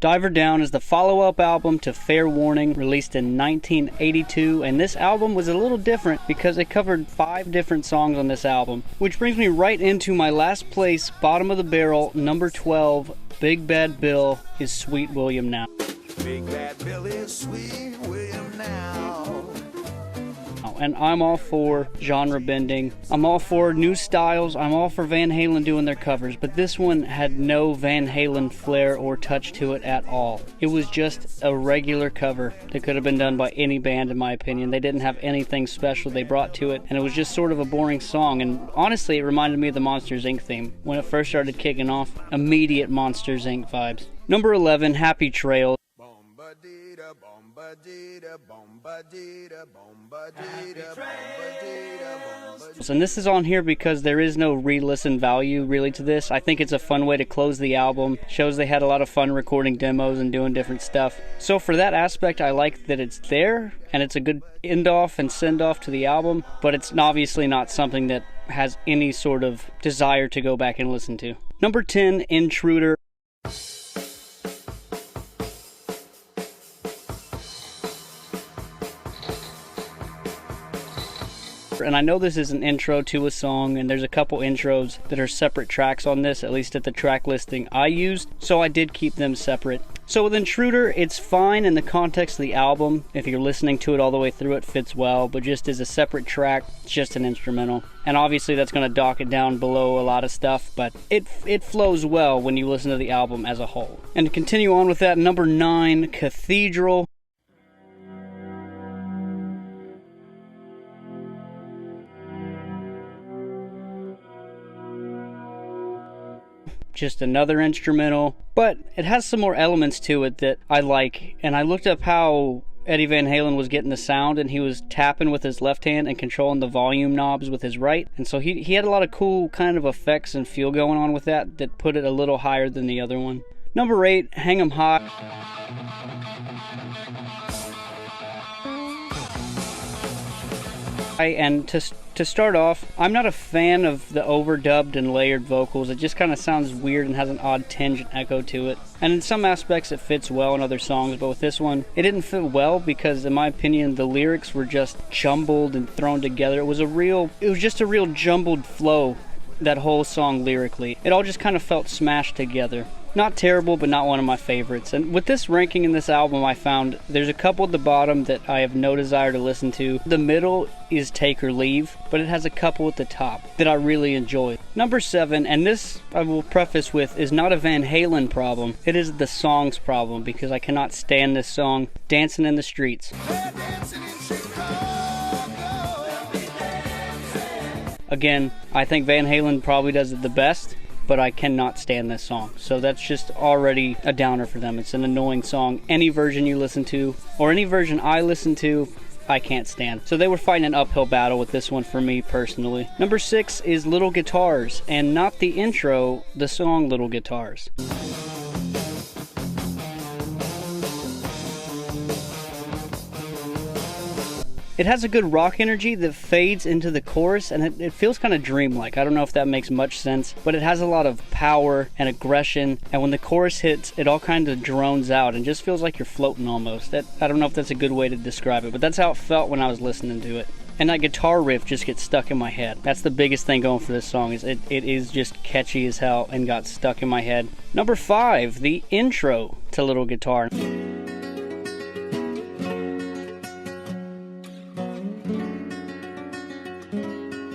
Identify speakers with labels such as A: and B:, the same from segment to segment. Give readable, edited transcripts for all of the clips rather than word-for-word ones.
A: Diver Down is the follow-up album to Fair Warning, released in 1982, and this album was a little different because it covered 5 different songs on this album, which brings me right into my last place, bottom of the barrel, number 12, Big Bad Bill is Sweet William Now.
B: Big Bad Bill is Sweet William Now.
A: And I'm all for genre bending. I'm all for new styles. I'm all for Van Halen doing their covers, but this one had no Van Halen flair or touch to it at all. It was just a regular cover that could have been done by any band, in my opinion. They didn't have anything special they brought to it, and it was just sort of a boring song. And honestly, it reminded me of the Monsters, Inc. theme. When it first started kicking off, immediate Monsters, Inc. vibes. Number 11, Happy Trail. And this is on here because there is no re-listen value really to this. I think it's a fun way to close the album. Shows they had a lot of fun recording demos and doing different stuff. So for that aspect, I like that it's there, and it's a good end-off and send-off to the album, but it's obviously not something that has any sort of desire to go back and listen to. Number 10, Intruder. And I know this is an intro to a song, and there's a couple intros that are separate tracks on this, at least at the track listing I used, so I did keep them separate. So with Intruder, it's fine in the context of the album. If you're listening to it all the way through, it fits well, but just as a separate track, it's just an instrumental. And obviously that's going to dock it down below a lot of stuff, but it flows well when you listen to the album as a whole. And to continue on with that, number 9, Cathedral. Just another instrumental, but it has some more elements to it that I like. And I looked up how Eddie Van Halen was getting the sound, and he was tapping with his left hand and controlling the volume knobs with his right. And so he had a lot of cool kind of effects and feel going on with that put it a little higher than the other one. Number 8, Hang 'Em High. And to start off, I'm not a fan of the overdubbed and layered vocals. It just kind of sounds weird and has an odd tinge and echo to it. And in some aspects it fits well in other songs, but with this one, it didn't fit well because, in my opinion, the lyrics were just jumbled and thrown together. It was just a real jumbled flow, that whole song lyrically. It all just kind of felt smashed together. Not terrible, but not one of my favorites. And with this ranking in this album, I found there's a couple at the bottom that I have no desire to listen to. The middle is Take or Leave, but it has a couple at the top that I really enjoy. Number 7, and this I will preface with, is not a Van Halen problem. It is the song's problem, because I cannot stand this song, Dancing in the Streets. Again, I think Van Halen probably does it the best, but I cannot stand this song. So that's just already a downer for them. It's an annoying song. Any version you listen to, or any version I listen to, I can't stand. So they were fighting an uphill battle with this one for me personally. Number 6 is Little Guitars, and not the intro, the song Little Guitars. It has a good rock energy that fades into the chorus, and it feels kind of dreamlike. I don't know if that makes much sense, but it has a lot of power and aggression, and when the chorus hits, it all kind of drones out and just feels like you're floating almost. I don't know if that's a good way to describe it, but that's how it felt when I was listening to it. And that guitar riff just gets stuck in my head. That's the biggest thing going for this song, is it is just catchy as hell and got stuck in my head. Number 5, the intro to Little Guitar.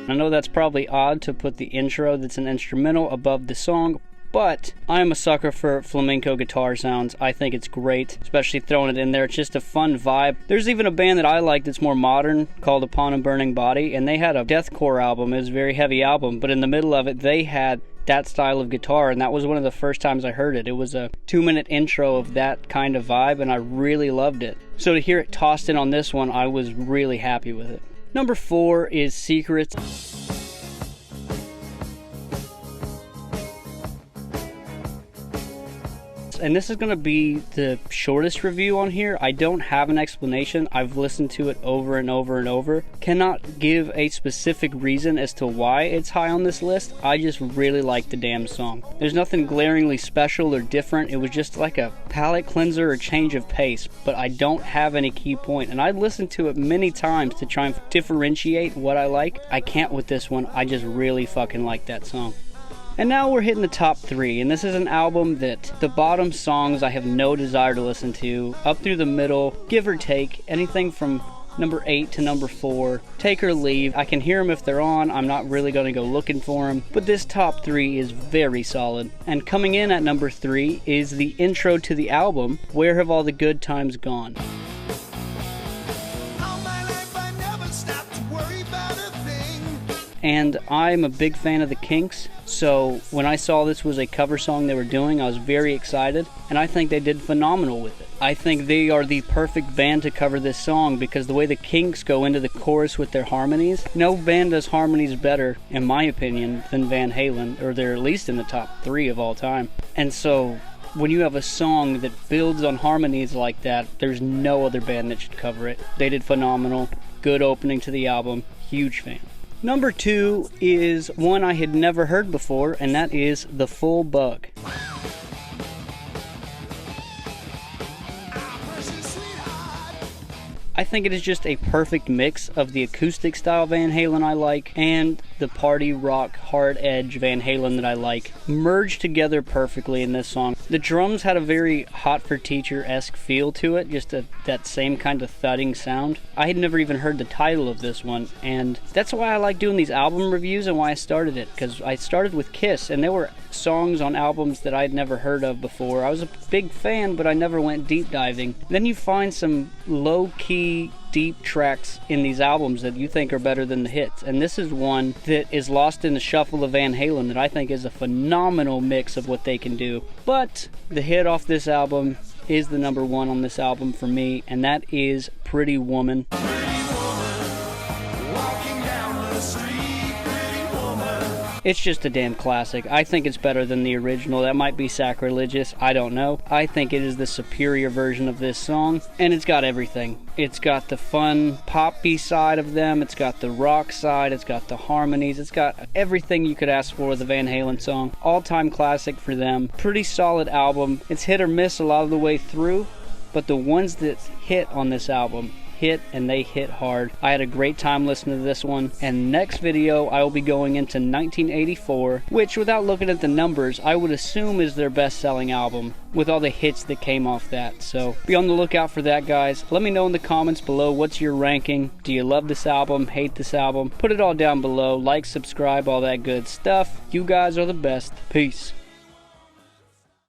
A: I know that's probably odd to put the intro that's an instrumental above the song, but I'm a sucker for flamenco guitar sounds. I think it's great, especially throwing it in there. It's just a fun vibe. There's even a band that I like that's more modern called Upon a Burning Body, and they had a deathcore album. It was a very heavy album, but in the middle of it, they had that style of guitar, and that was one of the first times I heard it. It was a 2-minute intro of that kind of vibe, and I really loved it. So to hear it tossed in on this one, I was really happy with it. Number 4 is Secrets. and this is going to be the shortest review on here. I don't have an explanation. I've listened to it over and over and over. Cannot give a specific reason as to why it's high on this list. I just really like the damn song. There's nothing glaringly special or different. It was just like a palate cleanser or change of pace, but I don't have any key point, and I listened to it many times to try and differentiate what I like. I can't with this one. I just really fucking like that song. And now we're hitting the top 3, and this is an album that the bottom songs I have no desire to listen to. Up through the middle, give or take, anything from number 8 to number 4, take or leave. I can hear them if they're on. I'm not really going to go looking for them, but this top 3 is very solid. And coming in at number 3 is the intro to the album, Where Have All the Good Times Gone? And I'm a big fan of the Kinks, so when I saw this was a cover song they were doing, I was very excited, and I think they did phenomenal with it. I think they are the perfect band to cover this song because the way the Kinks go into the chorus with their harmonies, no band does harmonies better, in my opinion, than Van Halen, or they're at least in the top 3 of all time. And so when you have a song that builds on harmonies like that, there's no other band that should cover it. They did phenomenal. Good opening to the album. Huge fan. Number 2 is one I had never heard before, and that is The Full Bug. I think it is just a perfect mix of the acoustic style Van Halen I like and the party rock hard edge Van Halen that I like merged together perfectly in this song. The drums had a very Hot for Teacher-esque feel to it, just that same kind of thudding sound. I had never even heard the title of this one, and that's why I like doing these album reviews and why I started it, because I started with Kiss, and there were songs on albums that I'd never heard of before. I was a big fan, but I never went deep diving. Then you find some low-key, deep tracks in these albums that you think are better than the hits, and this is one that is lost in the shuffle of Van Halen that I think is a phenomenal mix of what they can do. But the hit off this album is the number 1 on this album for me, and that is Pretty Woman. It's just a damn classic. I think it's better than the original. That might be sacrilegious. I don't know. I think it is the superior version of this song, and it's got everything. It's got the fun poppy side of them. It's got the rock side. It's got the harmonies. It's got everything you could ask for with a Van Halen song. All-time classic for them. Pretty solid album. It's hit or miss a lot of the way through, but the ones that hit on this album hit, and they hit hard. I had a great time listening to this one, and next video I will be going into 1984, which without looking at the numbers I would assume is their best-selling album with all the hits that came off that. So be on the lookout for that, guys. Let me know in the comments below what's your ranking. Do you love this album, hate this album? Put it all down below. Like, subscribe, all that good stuff. You guys are the best. Peace.